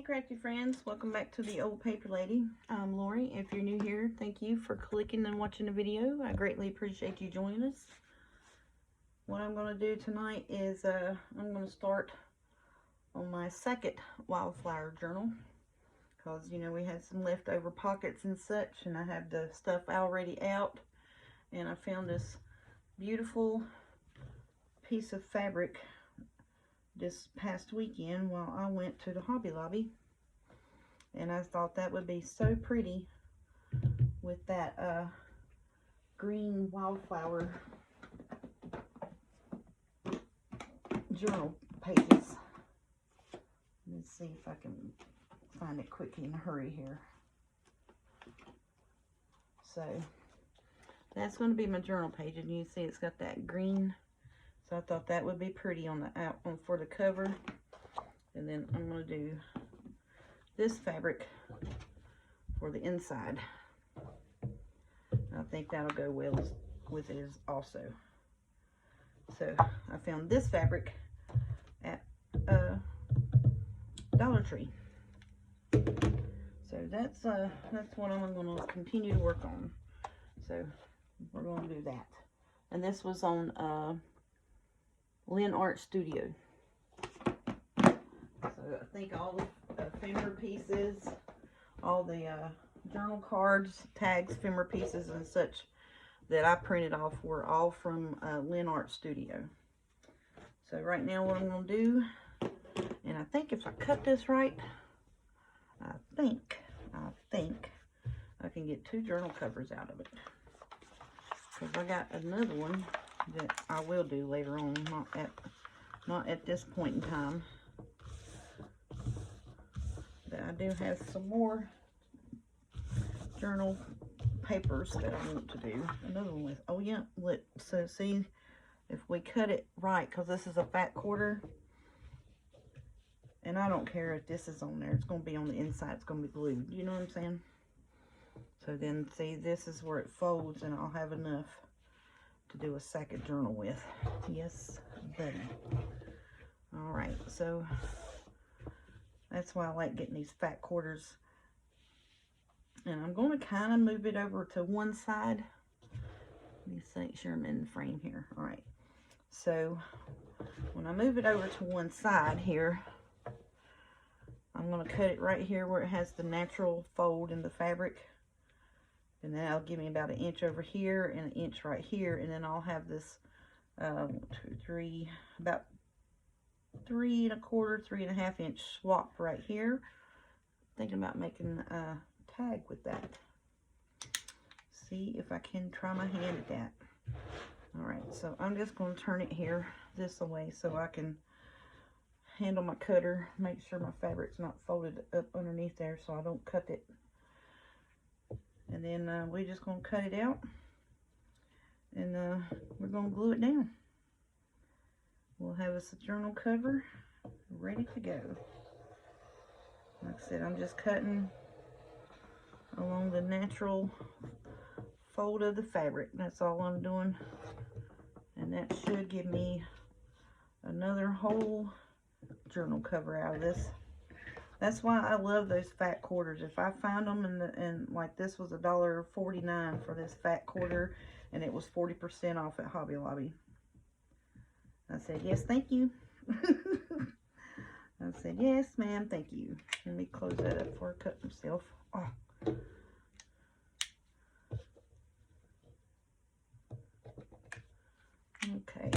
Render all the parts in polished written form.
Hey crafty friends, welcome back to the Old Paper Lady. I'm Lori. If you're new here, thank you for clicking and watching the video. I greatly appreciate you joining us. What I'm going to do tonight is I'm going to start on my second Wildflower journal, because you know we had some leftover pockets and such, and I have the stuff already out, and I found this beautiful piece of fabric this past weekend while I went to the Hobby Lobby, and I thought that would be so pretty with that green Wildflower journal pages. Let's see if I can find it quick in a hurry here. So that's going to be my journal page, and you see it's got that green. So I thought that would be pretty on the for the cover. And then I'm going to do this fabric for the inside. I think that'll go well with it also. So I found this fabric at Dollar Tree. So that's what I'm going to continue to work on. So we're going to do that. And this was on Lynn Art Studio. So I think all the ephemera pieces, all the journal cards, tags, ephemera pieces, and such that I printed off were all from Lynn Art Studio. So right now what I'm going to do, and I think if I cut this right, I think I can get 2 journal covers out of it. Because I got another one that I will do later on, not at this point in time. But I do have some more journal papers that I want to do. Another one with, oh yeah, look, so see, if we cut it right, because this is a fat quarter, and I don't care if this is on there, it's going to be on the inside, it's going to be glued, you know what I'm saying? So then, see, this is where it folds, and I'll have enough to do a second journal with. Yes, buddy. All right, so that's why I like getting these fat quarters. And I'm going to kind of move it over to one side. Let me make sure I'm in the frame here. All right, so when I move it over to one side here, I'm going to cut it right here where it has the natural fold in the fabric. And then that'll give me about 1 inch over here and 1 inch right here. And then I'll have this 1, 2, 3, about 3 1/4, 3 1/2 inch swap right here. Thinking about making a tag with that. See if I can try my hand at that. All right, so I'm just going to turn it here this way so I can handle my cutter, make sure my fabric's not folded up underneath there so I don't cut it. And then we're just going to cut it out, and we're going to glue it down. We'll have us a journal cover ready to go. Like I said, I'm just cutting along the natural fold of the fabric. That's all I'm doing. And that should give me another whole journal cover out of this. That's why I love those fat quarters. If I find them and like this was $1.49 for this fat quarter, and it was 40% off at Hobby Lobby. I said, yes, thank you. I said, yes, ma'am, thank you. Let me close that up before I cut myself. Oh. Okay.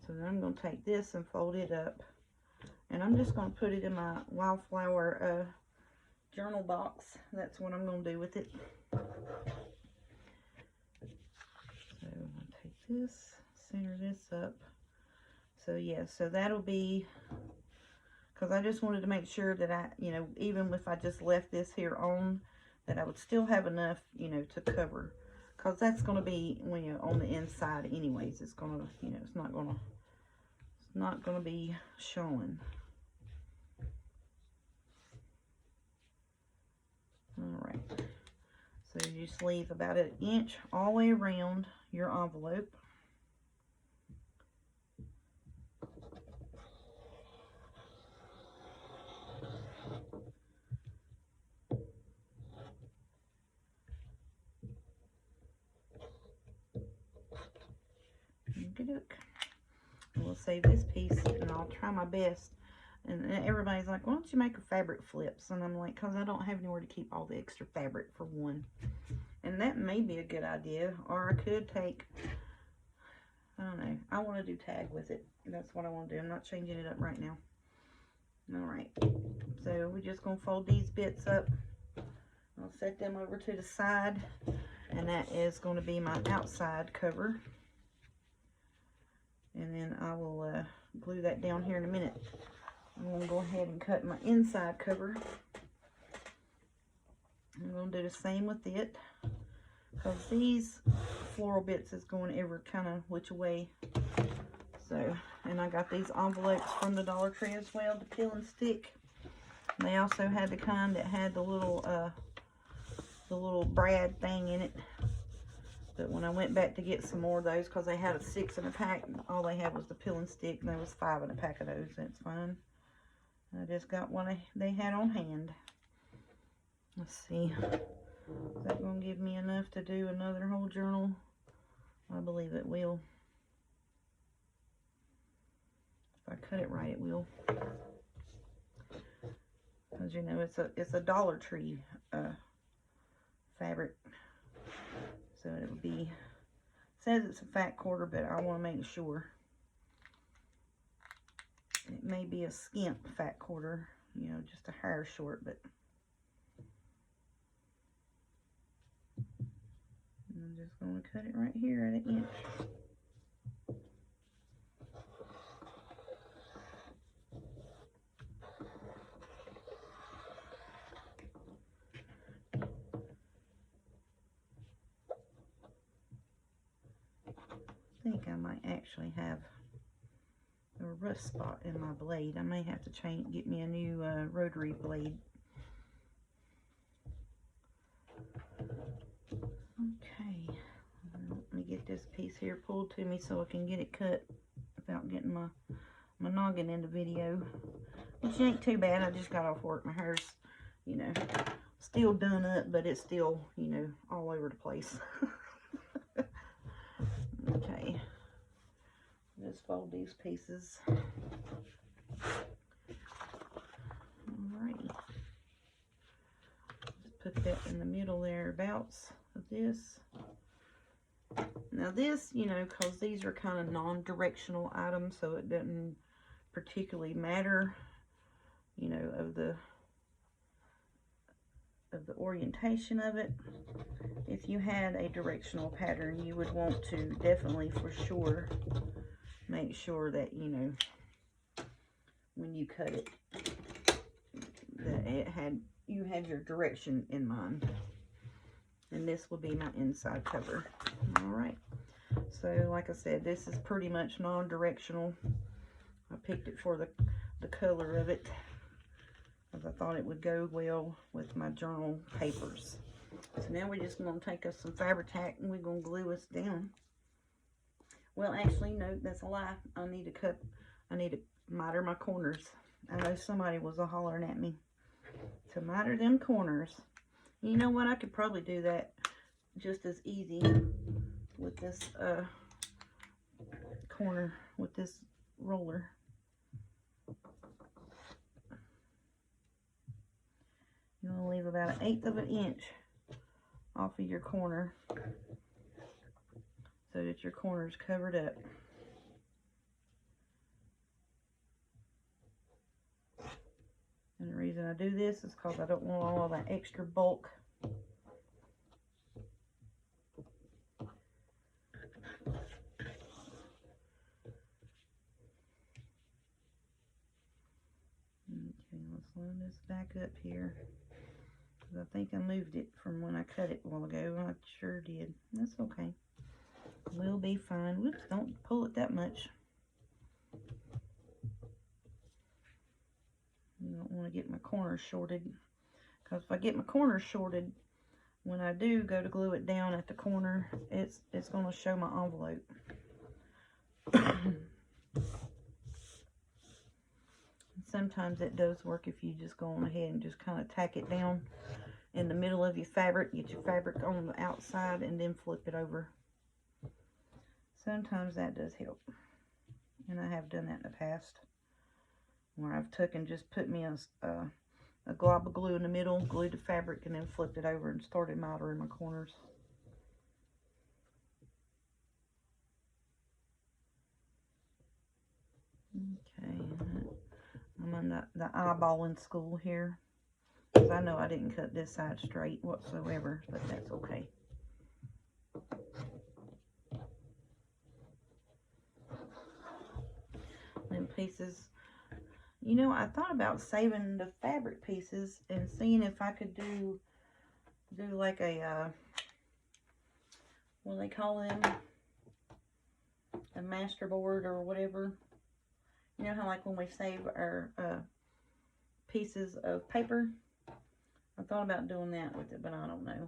So then I'm going to take this and fold it up. And I'm just going to put it in my Wildflower journal box. That's what I'm going to do with it. So I'm going to take this, center this up. So yeah, so that'll be, because I just wanted to make sure that I, you know, even if I just left this here on, that I would still have enough, you know, to cover. Because that's going to be, when you're on the inside anyways, it's going to, you know, it's not going to be showing. All right, so you just leave about 1 inch all the way around your envelope. Look. We'll save this piece and I'll try my best. And everybody's like, why don't you make a fabric flips? And I'm like, because I don't have anywhere to keep all the extra fabric for one. And that may be a good idea. Or I could take, I don't know, I want to do tag with it. That's what I want to do. I'm not changing it up right now. Alright, so we're just going to fold these bits up. I'll set them over to the side. And that is going to be my outside cover. And then I will glue that down here in a minute. I'm going to go ahead and cut my inside cover. I'm going to do the same with it. Because these floral bits is going every kind of which way. So, and I got these envelopes from the Dollar Tree as well, the peel and stick. They also had the kind that had the little brad thing in it. But when I went back to get some more of those, because they had a 6 in a pack, all they had was the peel and stick, and there was 5 in a pack of those. That's fine. I just got one they had on hand. Let's see. Is that going to give me enough to do another whole journal? I believe it will. If I cut it right, it will. Because you know it's a Dollar Tree fabric. So it would be, says it's a fat quarter, but I want to make sure. It may be a skimp fat quarter, you know, just a hair short, but I'm just going to cut it right here at an inch. I think I might actually have a rust spot in my blade. I may have to get me a new rotary blade. Okay, let me get this piece here pulled to me so I can get it cut without getting my noggin in the video. Which ain't too bad. I just got off work. My hair's, you know, still done up, but it's still, you know, all over the place. Okay, just fold these pieces. Alrighty, just put that in the middle thereabouts of this. Now this, you know, because these are kind of non-directional items, so it doesn't particularly matter, you know, of the orientation of it. If you had a directional pattern, you would want to definitely for sure make sure that, you know, when you cut it, that you had your direction in mind. And this will be my inside cover. Alright, so like I said, this is pretty much non-directional. I picked it for the color of it, because I thought it would go well with my journal papers. So now we're just going to take us some Fabri-Tac and we're going to glue us down. Well, actually, no, that's a lie. I need to miter my corners. I know somebody was hollering at me to miter them corners. You know what? I could probably do that just as easy with this corner, with this roller. You want to leave about 1/8 of an inch off of your corner so that your corner is covered up. And the reason I do this is because I don't want all that extra bulk. Okay, let's line this back up here. I think I moved it from when I cut it a while ago. I sure did. That's okay. We'll be fine. Whoops, don't pull it that much. You don't want to get my corners shorted. Because if I get my corners shorted, when I do go to glue it down at the corner, it's going to show my envelope. Sometimes it does work if you just go on ahead and just kind of tack it down in the middle of your fabric. Get your fabric on the outside and then flip it over. sometimes that does help. And I have done that in the past, where I've taken, just put me a glob of glue in the middle, glued the fabric, and then flipped it over and started mitering my corners. Okay, I'm on the eyeballing school here, because I know I didn't cut this side straight whatsoever, but that's okay. Them pieces, you know, I thought about saving the fabric pieces and seeing if I could do like a what do they call them, a master board or whatever. You know how like when we save our pieces of paper, I thought about doing that with it, but I don't know.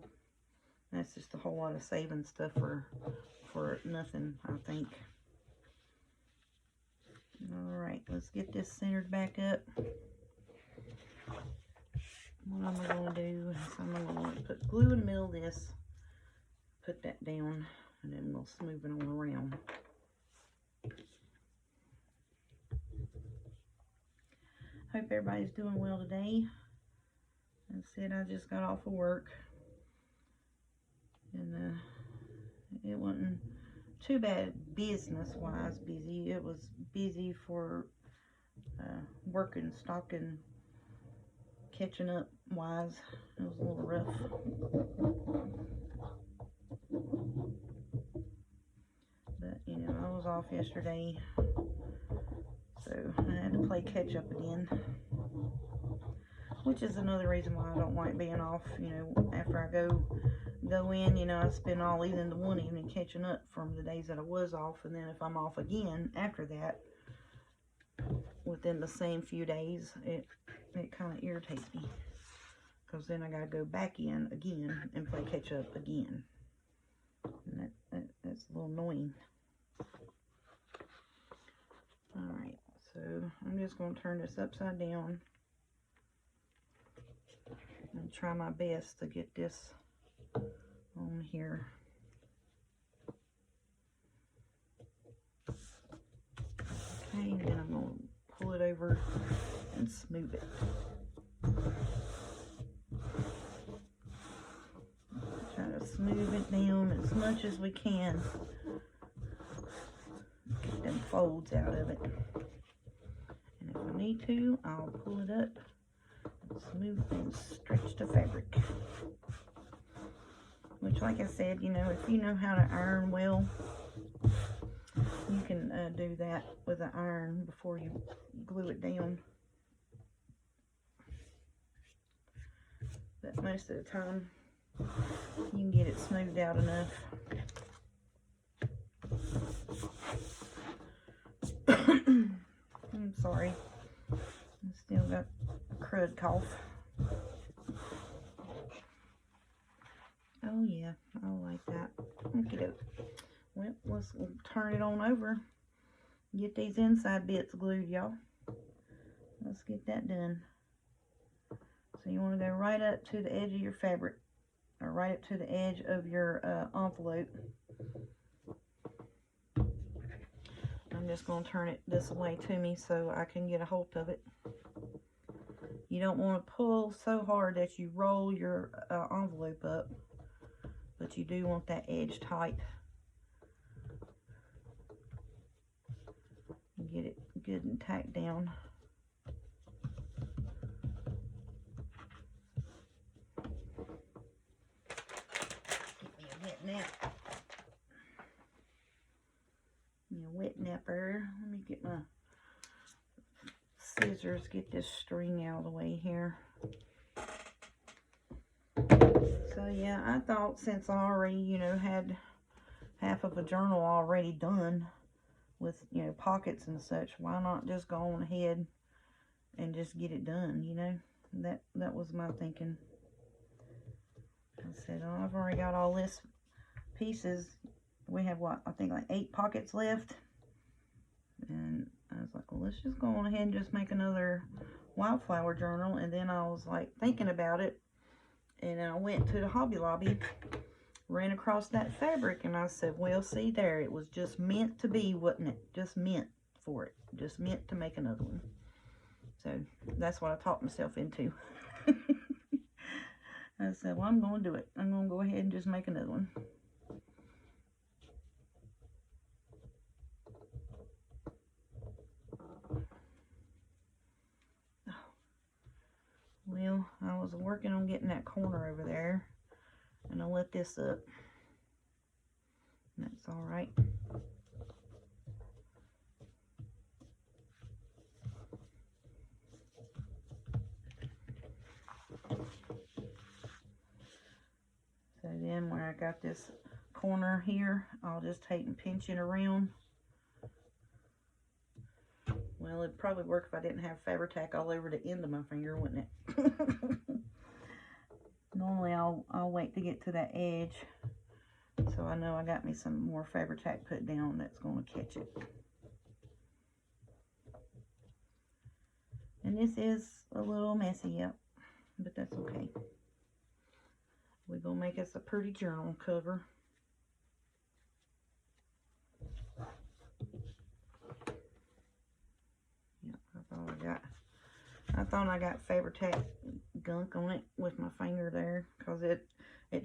That's just a whole lot of saving stuff for nothing, I think. Alright, let's get this centered back up. What am I going to do is I'm going to put glue in the middle of this, put that down, and then we'll smooth it on around. Hope everybody's doing well today. As I said, I just got off of work, and it wasn't too bad business-wise busy. It was busy for working, stocking, catching up wise. It was a little rough. But, you know, I was off yesterday, so I had to play catch up again. Which is another reason why I don't like being off. You know, after I go in, you know, I spend all evening to one evening catching up from the days that I was off, and then if I'm off again after that, within the same few days, it kind of irritates me, because then I gotta go back in again and play catch up again, and that's a little annoying. Alright, so I'm just going to turn this upside down and try my best to get this on here. Okay, and then I'm going to pull it over and smooth it. Try to smooth it down as much as we can. Get them folds out of it. And if I need to, I'll pull it up and smooth and stretch the fabric. Which, like I said, you know, if you know how to iron well, you can do that with an iron before you glue it down. But most of the time, you can get it smoothed out enough. I'm sorry. I still got a crud cough. Oh yeah, I like that. Okay, well, let's turn it on over. Get these inside bits glued, y'all. Let's get that done. So you want to go right up to the edge of your fabric, or right up to the edge of your envelope. I'm just going to turn it this way to me so I can get a hold of it. You don't want to pull so hard that you roll your envelope up, but you do want that edge tight. Get it good and tacked down. Get me a wet nap. A wet napper. Let me get my scissors, get this string out of the way here. So yeah, I thought since I already, you know, had half of a journal already done with, you know, pockets and such, why not just go on ahead and just get it done, you know? That was my thinking. I said, oh, I've already got all this pieces. We have, what, I think like 8 pockets left. And I was like, well, let's just go on ahead and just make another Wildflower journal. And then I was like thinking about it, and I went to the Hobby Lobby ran across that fabric, and I said, well, see there, it was just meant to be, wasn't it? Just meant for it. Just meant to make another one. So that's what I talked myself into. I said, well, I'm going to do it. I'm going to go ahead and just make another one. Well, I was working on getting that corner over there, and I let this up. That's all right. So then when I got this corner here, I'll just take and pinch it around. Well, it'd probably work if I didn't have Fabri-Tac all over the end of my finger, wouldn't it? Normally I'll wait to get to that edge, so I know I got me some more Fabri-Tac put down that's going to catch it. And this is a little messy, yep, but that's okay. We're going to make us a pretty journal cover. Yep, I thought I got Fabri-Tac gunk on it with my finger there, because it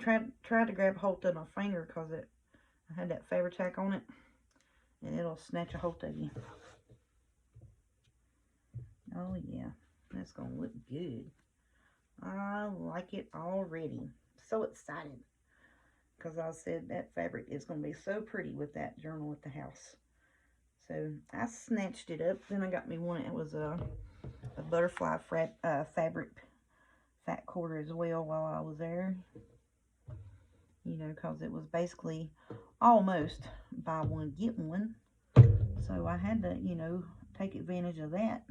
tried to grab hold of my finger because I had that Fabri-Tac on it, and it'll snatch a hold of you. Oh yeah, that's gonna look good. I like it already. So excited, because I said that fabric is gonna be so pretty with that journal at the house. So I snatched it up. Then I got me one. It was a butterfly fabric fat quarter as well while I was there. You know, because it was basically almost buy one get one. So I had to, you know, take advantage of that.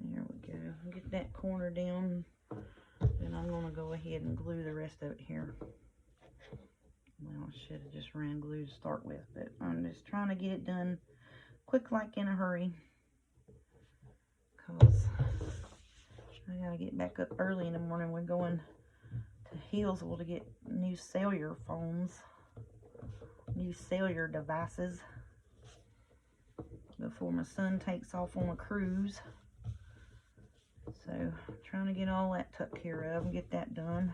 There we go. Get that corner down. Then I'm going to go ahead and glue the rest of it here. Well, I should have just ran glue to start with, but I'm just trying to get it done quick like in a hurry, because I got to get back up early in the morning. We're going to Hillsville to get new cellular phones, new cellular devices, before my son takes off on a cruise. So trying to get all that took care of and get that done.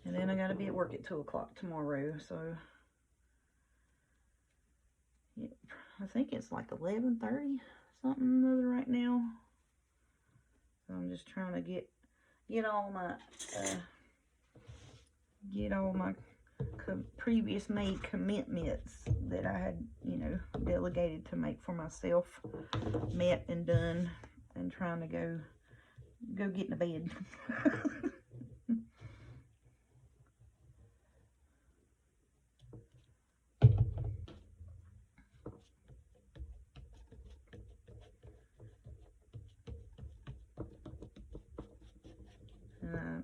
And then I got to be at work at 2 o'clock tomorrow, so yeah, I think it's like 11:30 something or other right now. So I'm just trying to get all my previous made commitments that I had, you know, delegated to make for myself met and done, and trying to go get in the bed.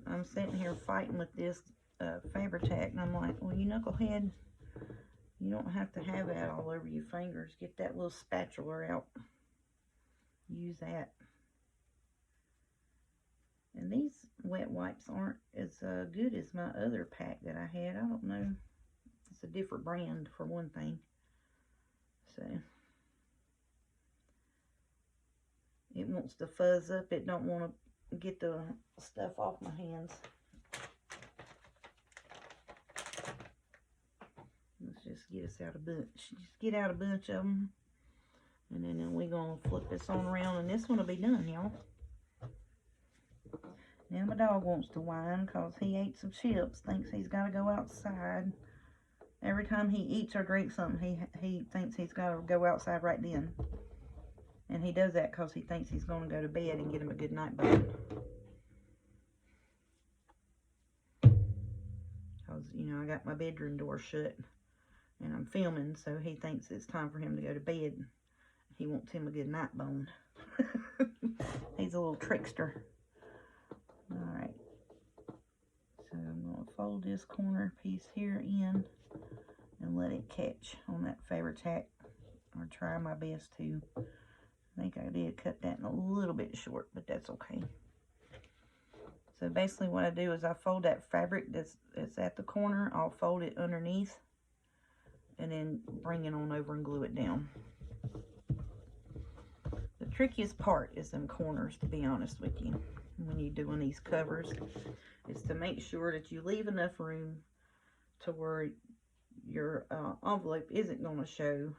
I'm sitting here fighting with this Fabri-Tac, and I'm like, well, you knucklehead, you don't have to have that all over your fingers. Get that little spatula out. Use that. And these wet wipes aren't as good as my other pack that I had. I don't know. It's a different brand for one thing. So it wants to fuzz up. It don't want to get the stuff off my hands. Let's just get us out a bunch. Just get out a bunch of them. And then we're going to flip this on around, and this one will be done, y'all. Now my dog wants to whine because he ate some chips, thinks he's got to go outside. Every time he eats or drinks something, he thinks he's got to go outside right then. And he does that because he thinks he's going to go to bed and get him a good night bath. Because, you know, I got my bedroom door shut and I'm filming, so he thinks it's time for him to go to bed. He wants him a good night bone. He's a little trickster. Alright. So I'm going to fold this corner piece here in and let it catch on that Fabri-Tac, or try my best to. think I did cut that in a little bit short, but that's okay. So basically what I do is I fold that fabric that's at the corner, I'll fold it underneath, and then bring it on over and glue it down. The trickiest part is them corners, to be honest with you, when you're doing these covers, is to make sure that you leave enough room to where your envelope isn't going to show,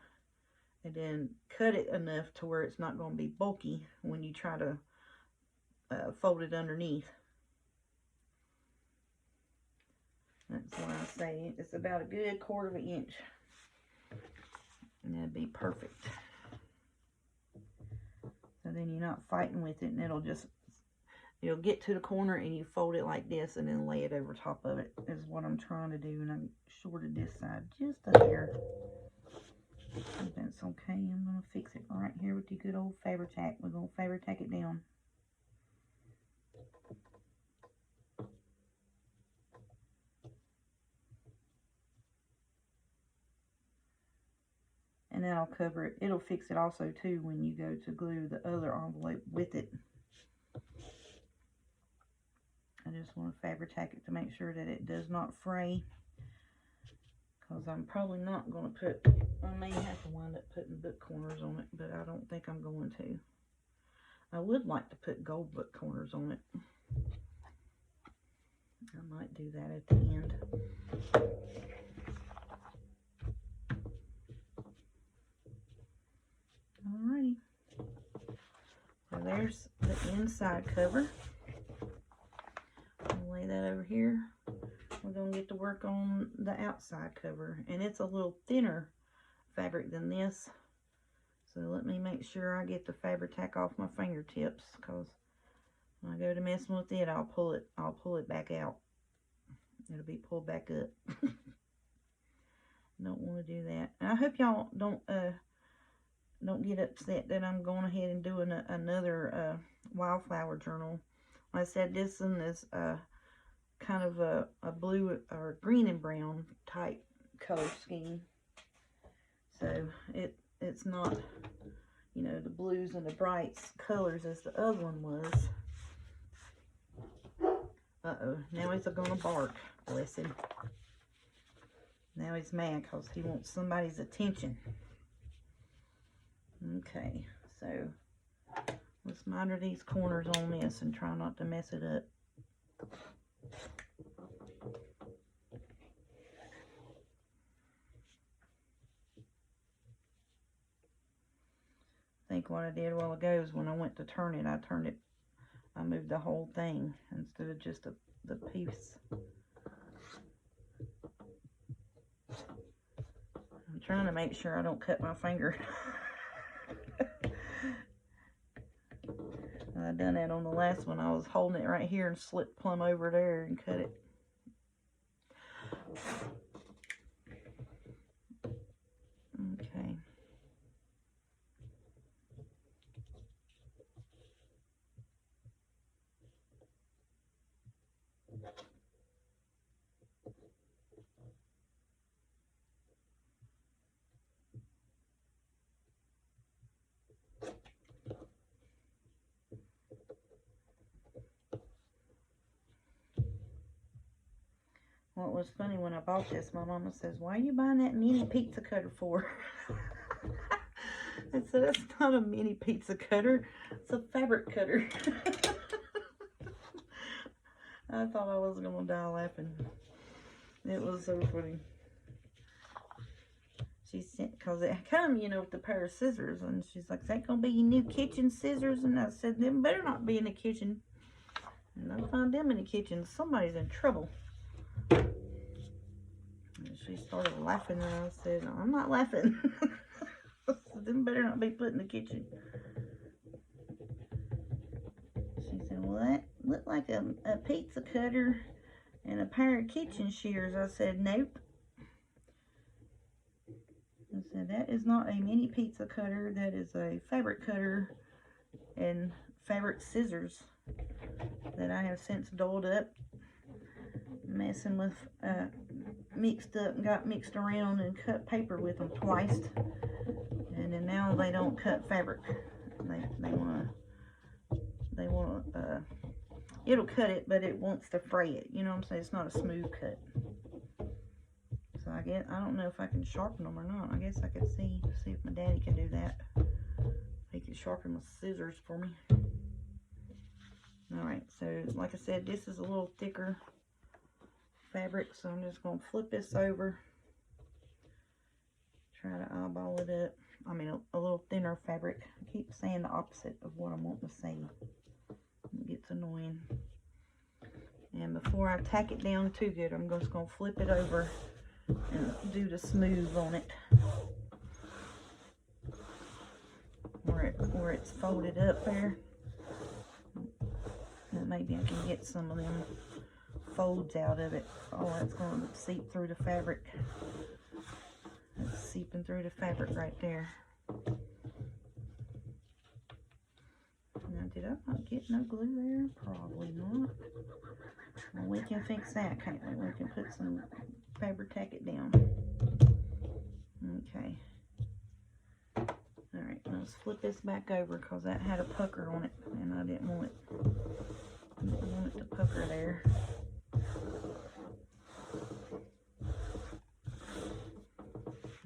and then cut it enough to where it's not going to be bulky when you try to fold it underneath. That's why I say it's about a good 1/4 inch, and that'd be perfect. So then you're not fighting with it, and it'll get to the corner and you fold it like this and then lay it over top of it, is what I'm trying to do. And I shorted this side just a hair. If that's okay, I'm going to fix it right here with the good old Fabri-Tac. We're going to Fabri-Tac it down. And that'll cover it. It'll fix it also too when you go to glue the other envelope with it. I just want to Fabri-Tac it to make sure that it does not fray, because I'm probably not going to put, I may have to wind up putting book corners on it, but I don't think I'm going to. I would like to put gold book corners on it. I might do that at the end. Alrighty. So there's the inside cover. I'll lay that over here. We're going to get to work on the outside cover, and it's a little thinner fabric than this, so let me make sure I get the Fabri-Tac off my fingertips, because when I go to messing with it, I'll pull it back out. It'll be pulled back up. Don't want to do that. And I hope y'all don't get upset that I'm going ahead and doing another Wildflower journal. Like I said, this one is kind of a blue or green and brown type color scheme. So it's not, you know, the blues and the brights colors as the other one was. Uh-oh, now he's gonna bark, bless him. Now he's mad because he wants somebody's attention. Okay, so let's miter these corners on this and try not to mess it up. I think what I did a while ago is when I went to turn it, I moved the whole thing instead of just the piece. I'm trying to make sure I don't cut my finger. I done that on the last one. I was holding it right here and slipped plumb over there and cut it. Okay. What was funny when I bought this, my mama says, "Why are you buying that mini pizza cutter for?" I said, "It's not a mini pizza cutter, it's a fabric cutter." I thought I was gonna die laughing. It was so funny. She said, because it come, you know, with the pair of scissors, and she's like, "Is that gonna be your new kitchen scissors?" And I said, "Them better not be in the kitchen. And I find them in the kitchen, somebody's in trouble." And she started laughing, and I said, "I'm not laughing." Them better not be put in the kitchen. She said, "Well, that looked like a pizza cutter and a pair of kitchen shears." I said, "Nope." I said, "That is not a mini pizza cutter. That is a fabric cutter and fabric scissors that I have since dolled up, messing with, mixed up and got mixed around and cut paper with them twice. And then now they don't cut fabric They want it'll cut it, but it wants to fray it. You know what I'm saying? It's not a smooth cut. So I don't know if I can sharpen them or not. I guess I could see if my daddy can do that. He could sharpen my scissors for me. Alright, so like I said, this is a little thicker fabric, so I'm just going to flip this over. Try to eyeball it up. I mean, a little thinner fabric. I keep saying the opposite of what I'm wanting to say. It gets annoying. And before I tack it down too good, I'm just going to flip it over and do the smooth on it. Where it's folded up there. And maybe I can get some of them folds out of it. Oh, that's going to seep through the fabric. It's seeping through the fabric right there. Now, did I not get no glue there? Probably not. Well, we can fix that, can't we? We can put some fabric, tack it down. Okay. Alright, let's flip this back over because that had a pucker on it and I didn't want it to pucker there.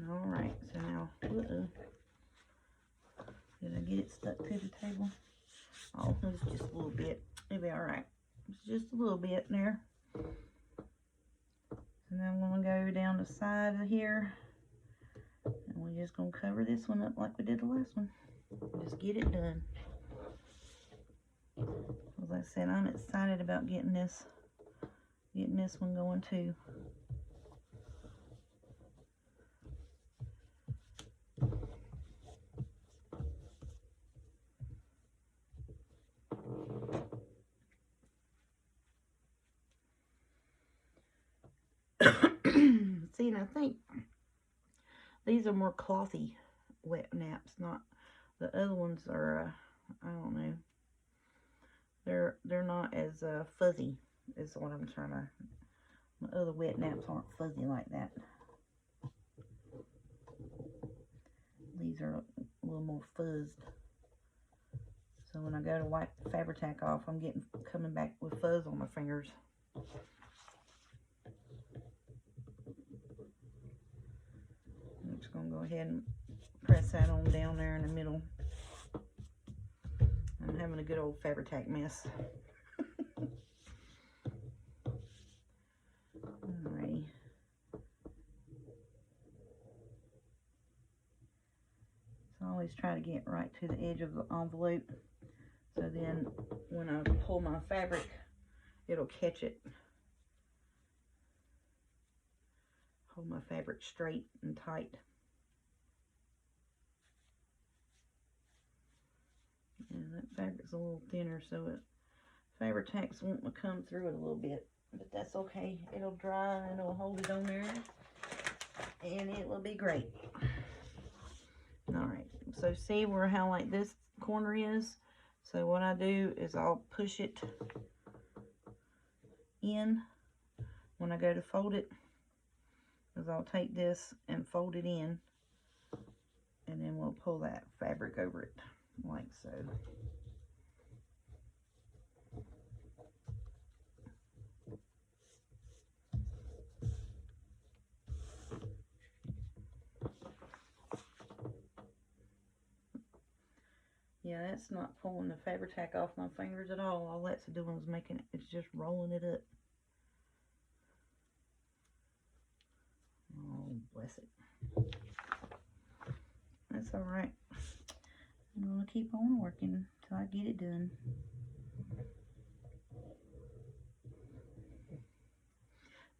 Alright, so now, did I get it stuck to the table? Oh, it's just a little bit. It'll be alright. It's just a little bit there. So now I'm going to go down the side of here. And we're just going to cover this one up like we did the last one. Just get it done. As I said, I'm excited about getting this one going too. See, and I think these are more clothy wet naps, not the other ones are I don't know. They're not as fuzzy is what I'm trying to. My other wet naps aren't fuzzy like that. These are a little more fuzzed. So when I go to wipe the fabric tack off, I'm coming back with fuzz on my fingers. I'm just going to go ahead and press that on down there in the middle. I'm having a good old fabric tack mess. Alrighty. So I always try to get right to the edge of the envelope. So then when I pull my fabric, it'll catch it. Hold my fabric straight and tight. And that fabric's a little thinner, so fabric tack's wanting to come through it a little bit. But that's okay. It'll dry and it'll hold it on there. And it will be great. Alright, so see how like this corner is? So what I do is I'll push it in when I go to fold it. Is I'll take this and fold it in, and then we'll pull that fabric over it like so. Yeah, that's not pulling the fabric tack off my fingers at all. All that's doing is making it, it's just rolling it up. Oh, bless it. That's alright. I'm going to keep on working until I get it done.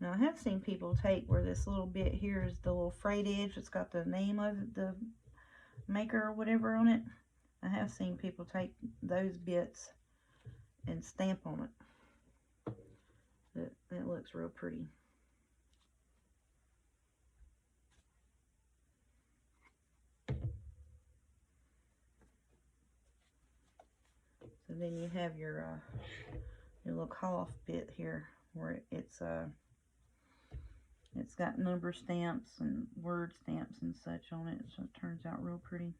Now, I have seen people take where this little bit here is the little frayed edge. It's got the name of the maker or whatever on it. I have seen people take those bits and stamp on it. That looks real pretty. So then you have your little call-off bit here where it's got number stamps and word stamps and such on it, so it turns out real pretty.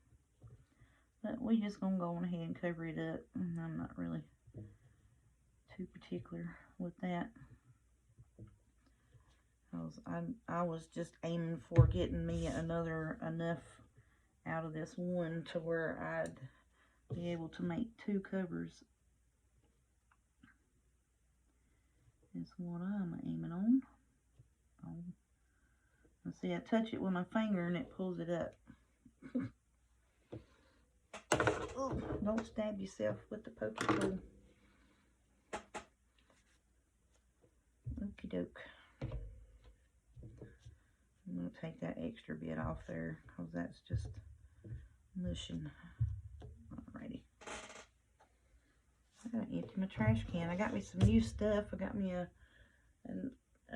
But we just gonna go on ahead and cover it up. And I'm not really too particular with that. I was just aiming for getting me enough out of this one to where I'd be able to make 2 covers. Is what I'm aiming on. And see, I touch it with my finger and it pulls it up. Oh, don't stab yourself with the pokey tool. Okie doke. I'm going to take that extra bit off there because that's just mushing. Alrighty. I gotta empty my trash can. I got me some new stuff. I got me a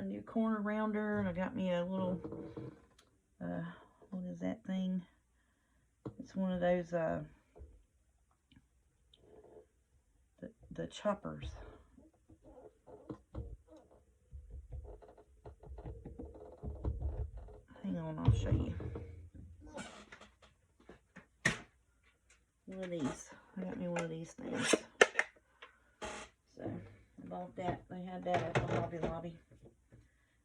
new corner rounder, and I got me a little, what is that thing? It's one of those, the choppers. Hang on, I'll show you. One of these. I got me one of these things. So, I bought that. They had that at the Hobby Lobby.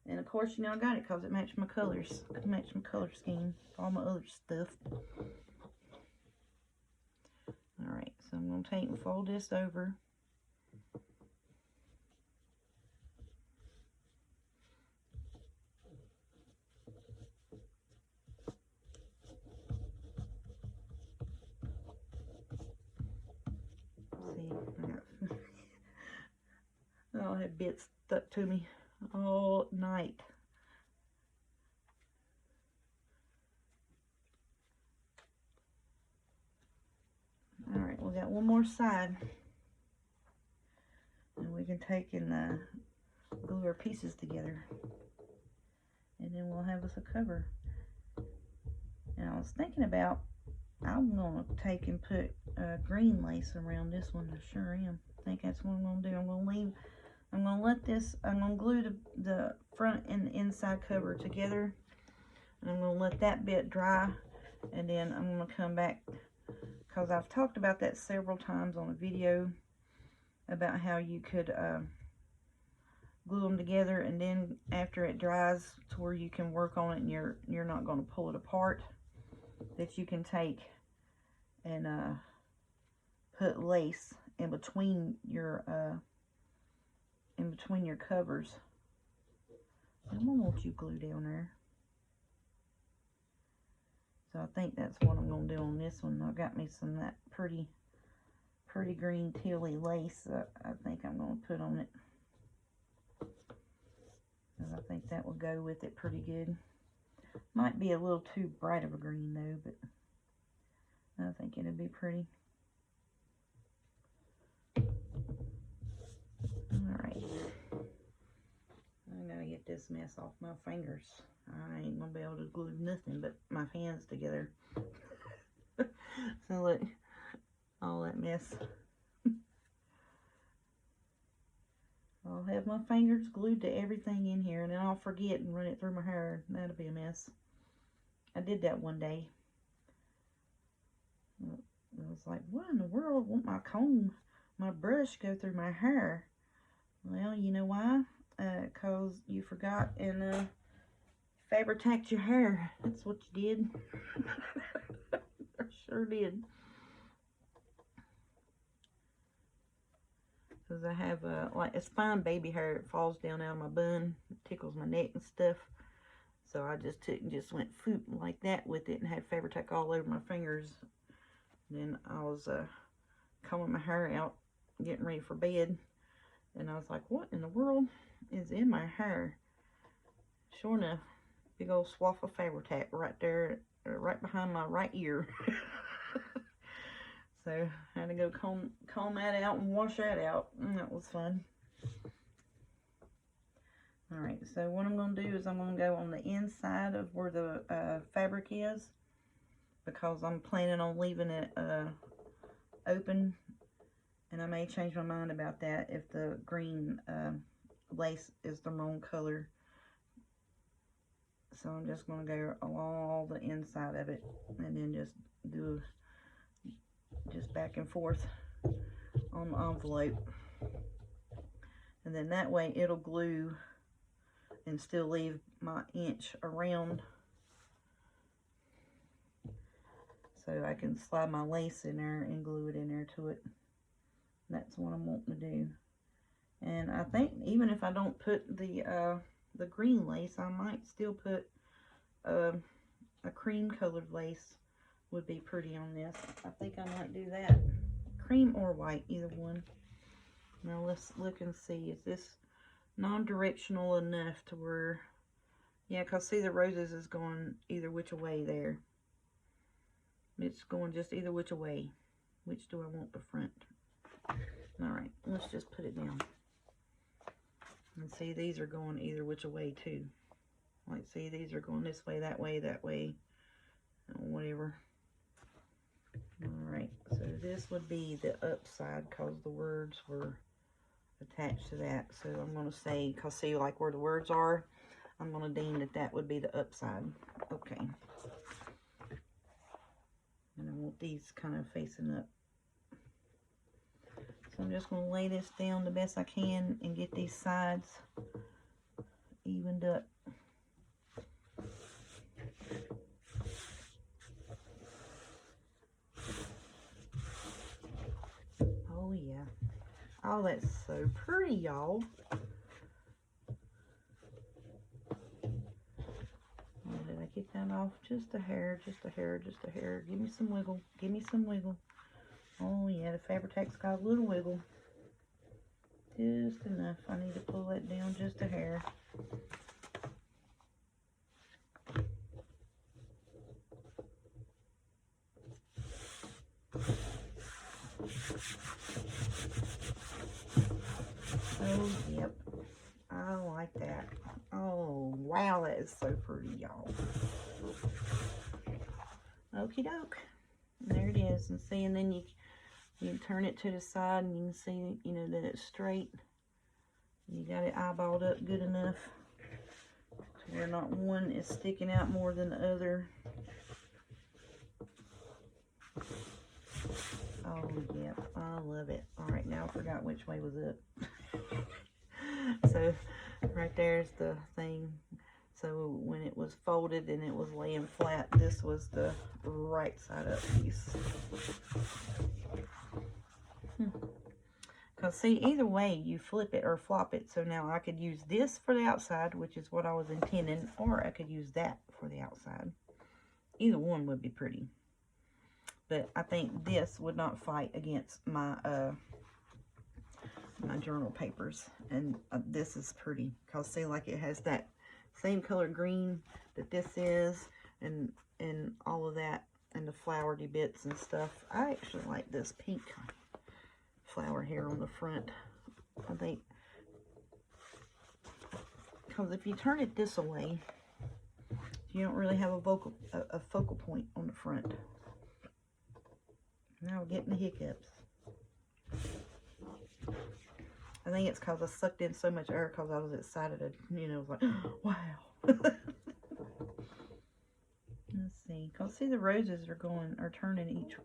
And of course, you know, I got it because it matched my colors. It matched my color scheme. All my other stuff. Alright, so I'm going to take and fold this over. I'll have bits stuck to me all night. Alright, we got one more side. And we can take and glue our pieces together. And then we'll have us a cover. And I was thinking about, I'm going to take and put green lace around this one. I sure am. I think that's what I'm going to do. I'm going to glue the front and the inside cover together. And I'm going to let that bit dry. And then I'm going to come back, because I've talked about that several times on a video about how you could glue them together, and then after it dries to where you can work on it and you're not going to pull it apart, that you can take and put lace in between your covers. I'm gonna want you glue down there. So I think that's what I'm gonna do on this one. I got me some of that pretty green tealy lace that I think I'm gonna put on it. And I think that will go with it pretty good. Might be a little too bright of a green though, but I think it'll be pretty. Alright. I gotta get this mess off my fingers. I ain't gonna be able to glue nothing but my hands together. So look, all that mess. I'll have my fingers glued to everything in here, and then I'll forget and run it through my hair. That'll be a mess. I did that one day. I was like, what in the world? Won't my comb, my brush go through my hair? Well, you know why? Because you forgot and Fabri-tacked your hair. That's what you did. I sure did. Because I have like, it's fine baby hair. It falls down out of my bun. It tickles my neck and stuff. So I just took and just went foot like that with it and had Fabri-tack all over my fingers. And then I was combing my hair out, getting ready for bed. And I was like, what in the world is in my hair? Sure enough, big old swath of Fabri-tack right there, right behind my right ear. So I had to go comb that out and wash that out. And that was fun. Alright, so what I'm going to do is I'm going to go on the inside of where the fabric is, because I'm planning on leaving it open. And I may change my mind about that if the green lace is the wrong color. So I'm just going to go along the inside of it and then just do just back and forth on the envelope. And then that way it'll glue and still leave my inch around, so I can slide my lace in there and glue it in there to it. That's what I'm wanting to do. And I think even if I don't put the green lace, I might still put a cream colored lace would be pretty on this. I think I might do that. Cream or white, either one. Now let's look and see, is this non-directional enough to where, yeah, because see the roses is going either which way there. It's going just either which way. Which do I want the front? Alright, let's just put it down. And see, these are going either which way too. Like, see, these are going this way, that way, whatever. Alright, so this would be the upside because the words were attached to that. So I'm going to say, because see, like where the words are, I'm going to deem that that would be the upside. Okay. And I want these kind of facing up. So I'm just going to lay this down the best I can and get these sides evened up. Oh yeah. Oh, that's so pretty, y'all. Did I get that off? Just a hair, just a hair, just a hair. Give me some wiggle. Give me some wiggle. Oh yeah, the Fabri-Tac got a little wiggle. Just enough. I need to pull that down just a hair. Oh, yep. I like that. Oh, wow, that is so pretty, y'all. Okie doke. There it is. And see, and then you turn it to the side and you can see, you know, that it's straight. You got it eyeballed up good enough to where not one is sticking out more than the other. Oh, yep. I love it. All right, now I forgot which way was up. So, right there's the thing. So, when it was folded and it was laying flat, this was the right side up piece. Because, see, either way, you flip it or flop it. So, now I could use this for the outside, which is what I was intending, or I could use that for the outside. Either one would be pretty. But I think this would not fight against my my journal papers. And this is pretty. Because, see, like it has that same color green that this is. And all of that. And the flowery bits and stuff. I actually like this pink flower here on the front. I think. Because if you turn it this way, you don't really have a focal point on the front. Now we're getting the hiccups. I think it's because I sucked in so much air because I was excited. You know, like, wow. Let's see. Because see, the roses are turning each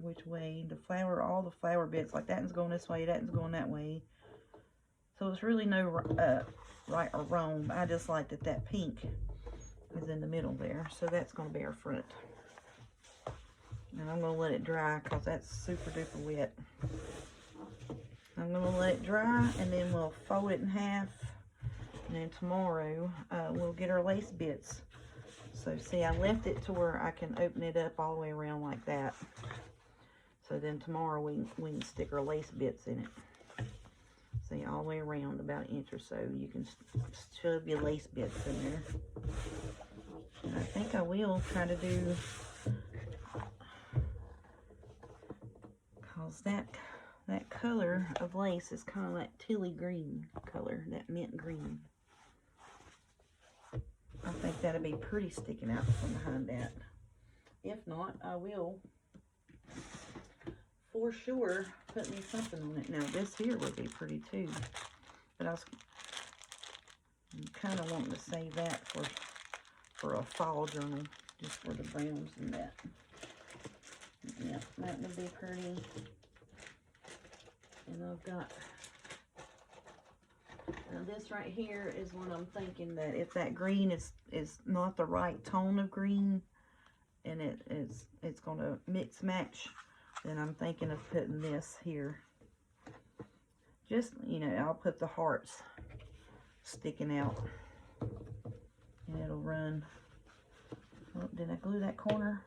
which way. The flower, all the flower bits, like that one's going this way, that one's going that way. So it's really no right or wrong. I just like that pink is in the middle there. So that's going to be our front. And I'm going to let it dry because that's super duper wet. I'm going to let it dry and then we'll fold it in half. And then tomorrow we'll get our lace bits. So see, I left it to where I can open it up all the way around like that. So then tomorrow we can stick our lace bits in it. See, all the way around about an inch or so. You can shove your lace bits in there. And I think I will try to do... Because that color of lace is kind of that tilly green color, that mint green. I think that'll be pretty sticking out from behind that. If not, I will for sure put me something on it. Now this here would be pretty too, but I'm kind of wanting to save that for a fall journal, just for the browns and that. Yep, that would be pretty. And I've got, now this right here is what I'm thinking, that if that green is not the right tone of green, and it's going to mix match, then I'm thinking of putting this here. Just, you know, I'll put the hearts sticking out, and it'll run. Oh, did I glue that corner?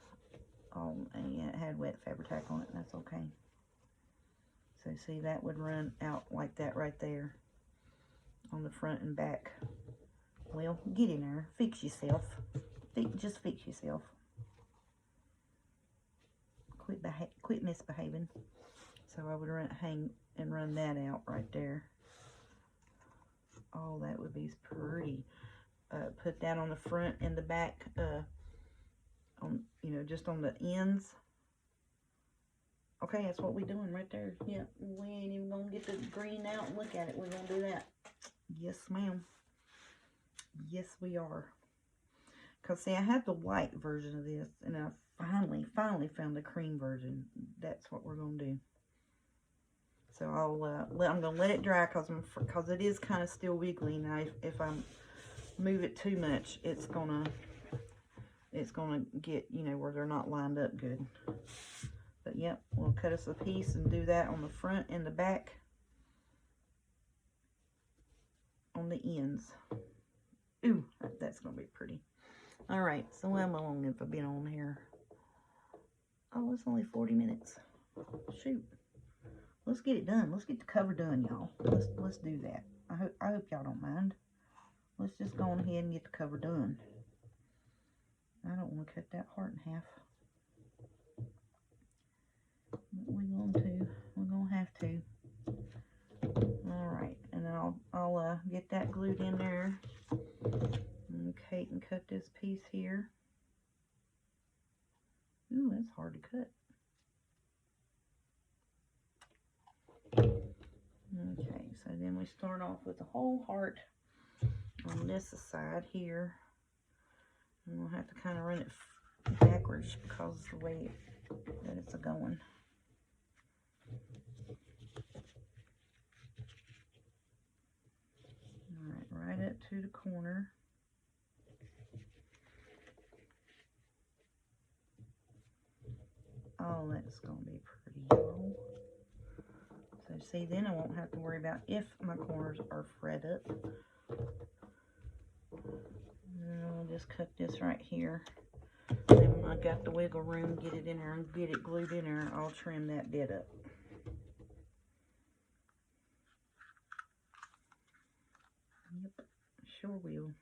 Oh, yeah, it had wet Fabri-Tac on it. That's okay. So see, that would run out like that right there on the front and back. Well, get in there. Fix yourself. Just fix yourself. Quit misbehaving. So I would hang and run that out right there. Oh, that would be pretty. Put that on the front and the back, on, you know, just on the ends. Okay, that's what we're doing right there. Yeah, we ain't even gonna get the green out and look at it. We're gonna do that. Yes, ma'am. Yes, we are. Because, see, I had the white version of this, and I finally found the cream version. That's what we're gonna do. So I'm gonna let it dry because it is kind of still wiggly. Now, if I move it too much, it's gonna get, you know, where they're not lined up good. But yep, we'll cut us a piece and do that on the front and the back, on the ends. Ooh, that's gonna be pretty. All right, so how long have I been on here? Oh, it's only 40 minutes. Shoot, let's get it done. Let's get the cover done, y'all. Let's do that. I hope y'all don't mind. Let's just go on ahead and get the cover done. I don't want to cut that heart in half. But we're gonna have to. Alright, and then I'll get that glued in there. And Kate can cut this piece here. Ooh, that's hard to cut. Okay, so then we start off with the whole heart on this side here. And we'll have to kind of run it backwards because of the way that it's going. Alright, right up to the corner. Oh, that's going to be pretty, y'all. So see, then I won't have to worry about if my corners are fred up. And I'll just cut this right here. And then when I got the wiggle room, get it in there and get it glued in there, I'll trim that bit up. Yep, sure will.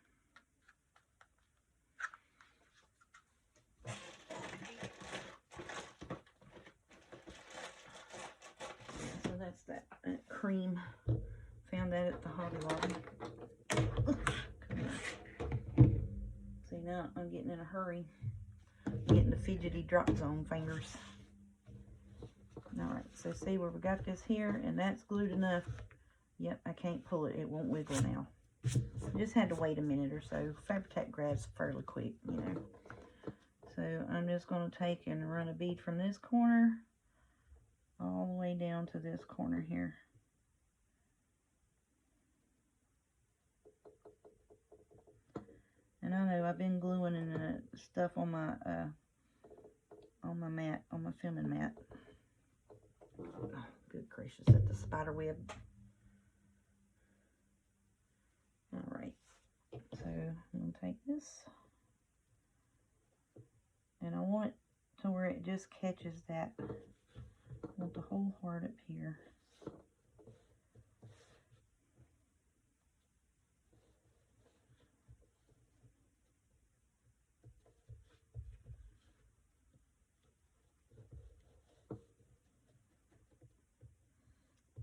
So that's that cream. Found that at the Hobby Lobby. See, now I'm getting in a hurry. I'm getting the fidgety drop zone fingers. Alright, so see where we got this here, and that's glued enough. Yep, I can't pull it. It won't wiggle now. I just had to wait a minute or so. Fabri-Tac grabs fairly quick, you know. So I'm just going to take and run a bead from this corner all the way down to this corner here. And I know I've been gluing and stuff on my mat, on my filming mat. Oh, good gracious, at the spider web. Alright, so I'm going to take this, and I want it to where it just catches that. I want the whole heart up here.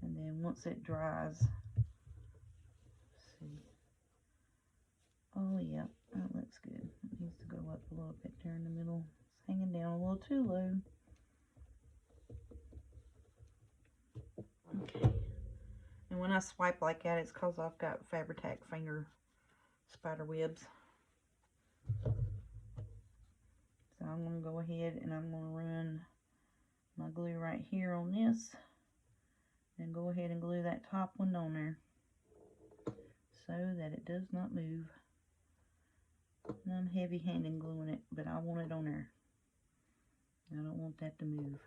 And then once it dries, see. Oh yeah, that looks good. It needs to go up a little bit there in the middle. It's hanging down a little too low. Okay. And when I swipe like that, it's because I've got Fabri-Tac finger spider webs. So I'm going to go ahead and I'm going to run my glue right here on this, and go ahead and glue that top one on there so that it does not move. And I'm heavy-handed gluing it, but I want it on there. I don't want that to move.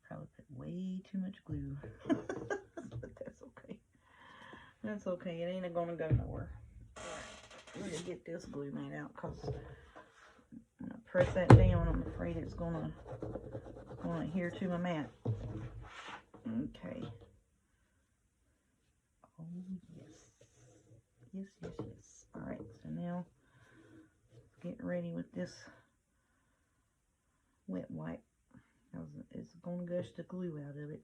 Probably put way too much glue. But that's okay. That's okay. It ain't gonna go nowhere. Alright, let me get this glue mat out, because when I press that down, I'm afraid it's gonna adhere to my mat. Okay. Oh yes. Yes, yes, yes. Alright, so now let's get ready with this wet wipe. It's gonna gush the glue out of it.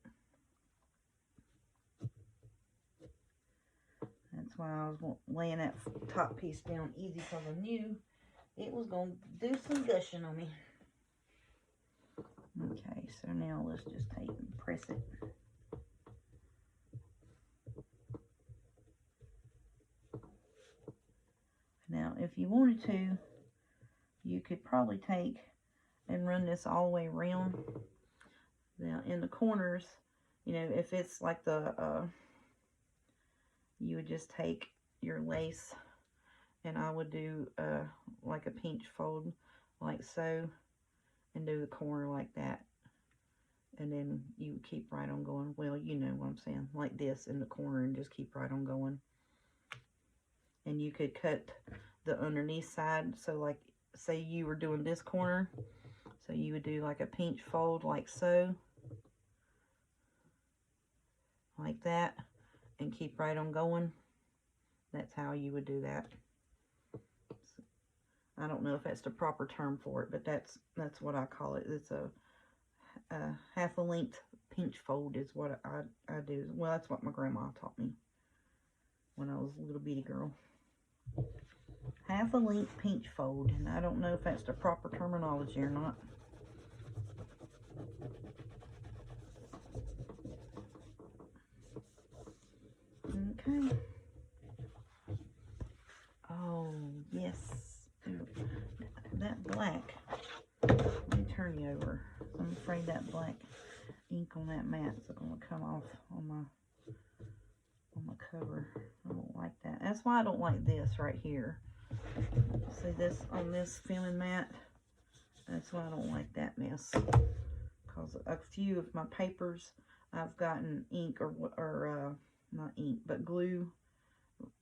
That's why I was laying that top piece down easy, because I knew it was gonna do some gushing on me. Okay, so now let's just take and press it. Now, if you wanted to, you could probably take and run this all the way around. Now, in the corners, you know, if it's like the, you would just take your lace, and I would do like a pinch fold, like so, and do the corner like that. And then you would keep right on going. Well, you know what I'm saying, like this in the corner, and just keep right on going. And you could cut the underneath side, so like, say you were doing this corner, so you would do like a pinch fold like so, like that, and keep right on going. That's how you would do that. I don't know if that's the proper term for it, but that's what I call it. It's a half a length pinch fold is what I do. Well, that's what my grandma taught me when I was a little bitty girl. Half a length pinch fold, and I don't know if that's the proper terminology or not. Okay. Oh, yes. That black. Let me turn you over. I'm afraid that black ink on that mat's going to come off on my cover. I don't like that. That's why I don't like this right here. See this on this filming mat? That's why I don't like that mess. Because a few of my papers, I've gotten ink or not ink, but glue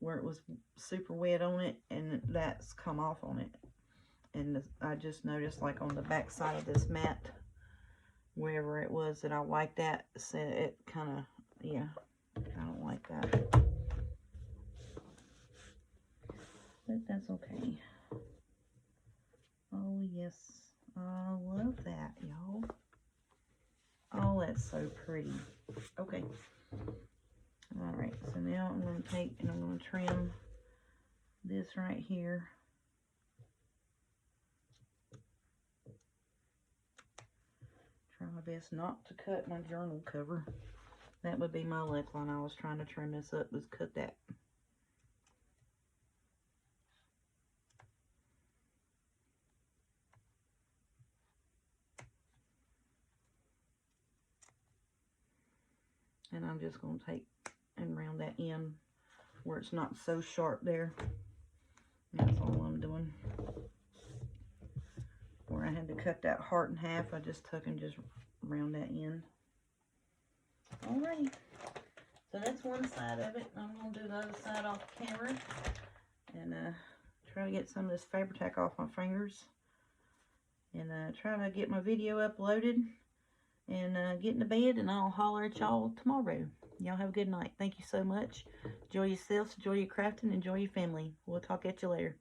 where it was super wet on it, and that's come off on it. And I just noticed, like on the back side of this mat, wherever it was that I wiped that, said it kind of, yeah, I don't like that. But that's okay. Oh yes, I love that, y'all. Oh, that's so pretty. Okay. Alright, so now I'm going to take and I'm going to trim this right here. Try my best not to cut my journal cover. That would be my luck when I was trying to trim this up, was cut that. And I'm just going to take and round that in where it's not so sharp there. That's all I'm doing. Where I had to cut that heart in half, I just took and just round that in. Alrighty. So that's one side of it. I'm going to do the other side off camera. And try to get some of this Fabri-Tac off my fingers. And try to get my video uploaded. And get into bed, and I'll holler at y'all tomorrow. Y'all have a good night. Thank you so much. Enjoy yourselves, enjoy your crafting, enjoy your family. We'll talk at you later.